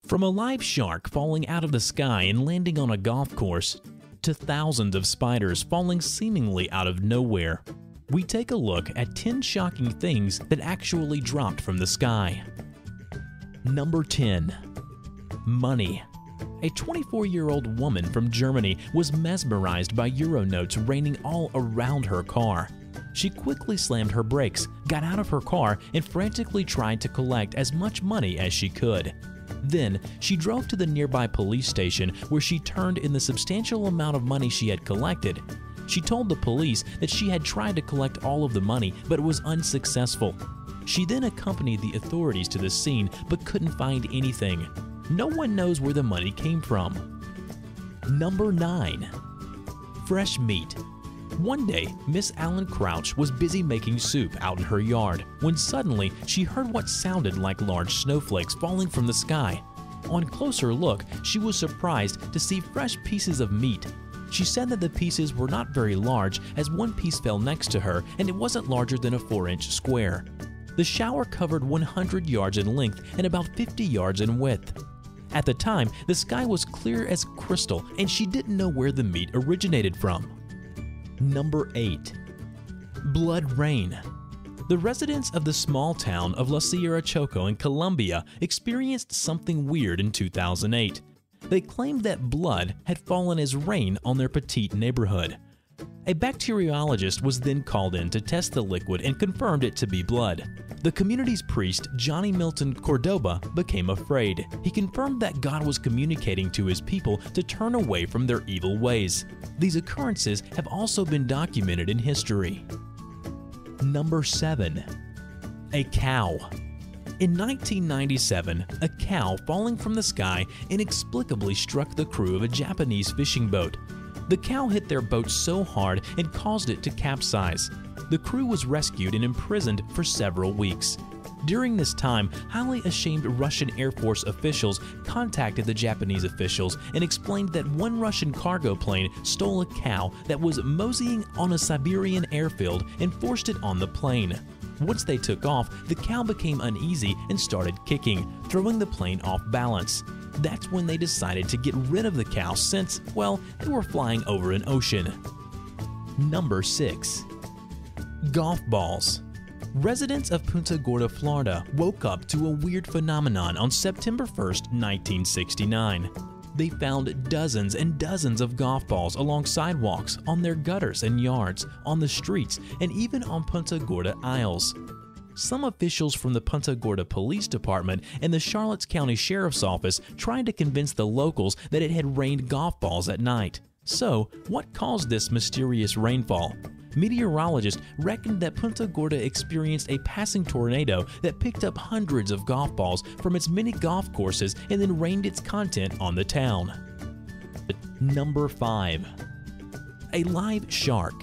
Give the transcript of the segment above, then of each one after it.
From a live shark falling out of the sky and landing on a golf course, to thousands of spiders falling seemingly out of nowhere, we take a look at 10 shocking things that actually dropped from the sky. Number 10. Money. A 24-year-old woman from Germany was mesmerized by euro notes raining all around her car. She quickly slammed her brakes, got out of her car, and frantically tried to collect as much money as she could. Then, she drove to the nearby police station where she turned in the substantial amount of money she had collected. She told the police that she had tried to collect all of the money but was unsuccessful. She then accompanied the authorities to the scene but couldn't find anything. No one knows where the money came from. Number 9. Fresh meat. One day, Miss Allen Crouch was busy making soup out in her yard when suddenly she heard what sounded like large snowflakes falling from the sky. On closer look, she was surprised to see fresh pieces of meat. She said that the pieces were not very large as one piece fell next to her and it wasn't larger than a 4-inch square. The shower covered 100 yards in length and about 50 yards in width. At the time, the sky was clear as crystal and she didn't know where the meat originated from. Number 8. Blood rain. The residents of the small town of La Sierra Choco in Colombia experienced something weird in 2008. They claimed that blood had fallen as rain on their petite neighborhood. A bacteriologist was then called in to test the liquid and confirmed it to be blood. The community's priest, Johnny Milton Cordoba, became afraid. He confirmed that God was communicating to his people to turn away from their evil ways. These occurrences have also been documented in history. Number 7. A cow. In 1997, a cow falling from the sky inexplicably struck the crew of a Japanese fishing boat. The cow hit their boat so hard and caused it to capsize. The crew was rescued and imprisoned for several weeks. During this time, highly ashamed Russian Air Force officials contacted the Japanese officials and explained that one Russian cargo plane stole a cow that was moseying on a Siberian airfield and forced it on the plane. Once they took off, the cow became uneasy and started kicking, throwing the plane off balance. That's when they decided to get rid of the cow since, well, they were flying over an ocean. Number 6. Golf balls. Residents of Punta Gorda, Florida woke up to a weird phenomenon on September 1st, 1969. They found dozens and dozens of golf balls along sidewalks, on their gutters and yards, on the streets, and even on Punta Gorda aisles. Some officials from the Punta Gorda Police Department and the Charlotte County Sheriff's Office tried to convince the locals that it had rained golf balls at night. So, what caused this mysterious rainfall? Meteorologists reckoned that Punta Gorda experienced a passing tornado that picked up hundreds of golf balls from its many golf courses and then rained its content on the town. Number 5. A live shark.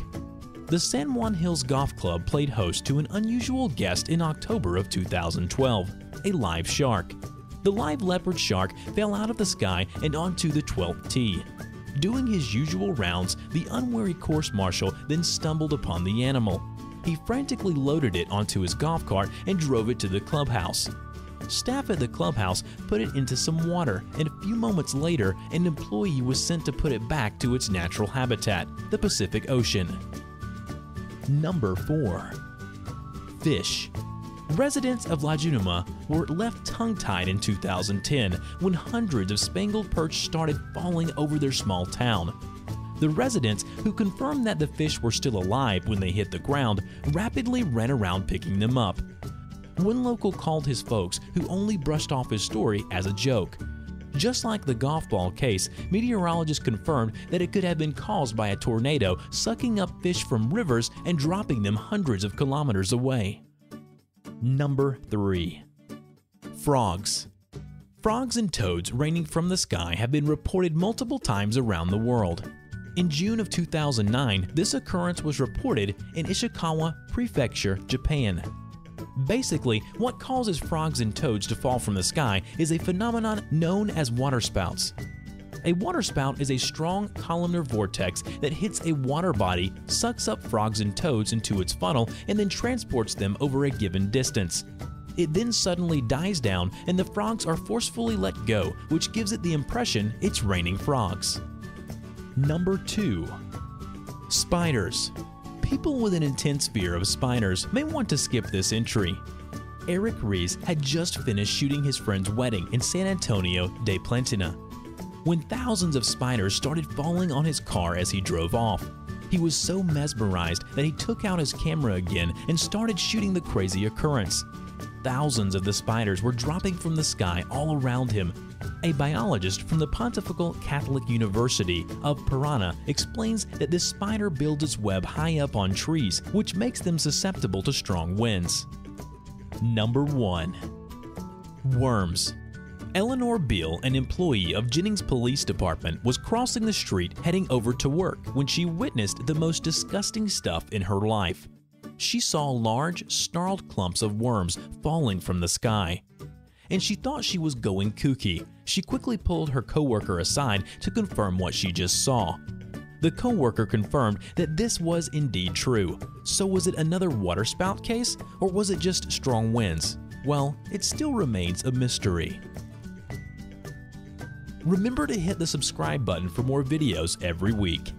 The San Juan Hills Golf Club played host to an unusual guest in October of 2012, a live shark. The live leopard shark fell out of the sky and onto the 12th tee. Doing his usual rounds, the unwary course marshal then stumbled upon the animal. He frantically loaded it onto his golf cart and drove it to the clubhouse. Staff at the clubhouse put it into some water, and a few moments later, an employee was sent to put it back to its natural habitat, the Pacific Ocean. Number 4. Fish. Residents of La Junima were left tongue-tied in 2010 when hundreds of spangled perch started falling over their small town. The residents, who confirmed that the fish were still alive when they hit the ground, rapidly ran around picking them up. One local called his folks, who only brushed off his story as a joke. Just like the golf ball case, meteorologists confirmed that it could have been caused by a tornado sucking up fish from rivers and dropping them hundreds of kilometers away. Number 3. Frogs. Frogs and toads raining from the sky have been reported multiple times around the world. In June of 2009, this occurrence was reported in Ishikawa Prefecture, Japan. Basically, what causes frogs and toads to fall from the sky is a phenomenon known as waterspouts. A waterspout is a strong columnar vortex that hits a water body, sucks up frogs and toads into its funnel, and then transports them over a given distance. It then suddenly dies down and the frogs are forcefully let go, which gives it the impression it's raining frogs. Number 2. Spiders. People with an intense fear of spiders may want to skip this entry. Eric Rees had just finished shooting his friend's wedding in San Antonio de Plantina when thousands of spiders started falling on his car as he drove off. He was so mesmerized that he took out his camera again and started shooting the crazy occurrence. Thousands of the spiders were dropping from the sky all around him. A biologist from the Pontifical Catholic University of Farnham explains that this spider builds its web high up on trees, which makes them susceptible to strong winds. Number 1. Worms. Eleanor Beale, an employee of Jennings Police Department, was crossing the street heading over to work when she witnessed the most disgusting stuff in her life. She saw large, snarled clumps of worms falling from the sky, and she thought she was going kooky. She quickly pulled her coworker aside to confirm what she just saw. The coworker confirmed that this was indeed true. So was it another waterspout case, or was it just strong winds? Well, it still remains a mystery. Remember to hit the subscribe button for more videos every week.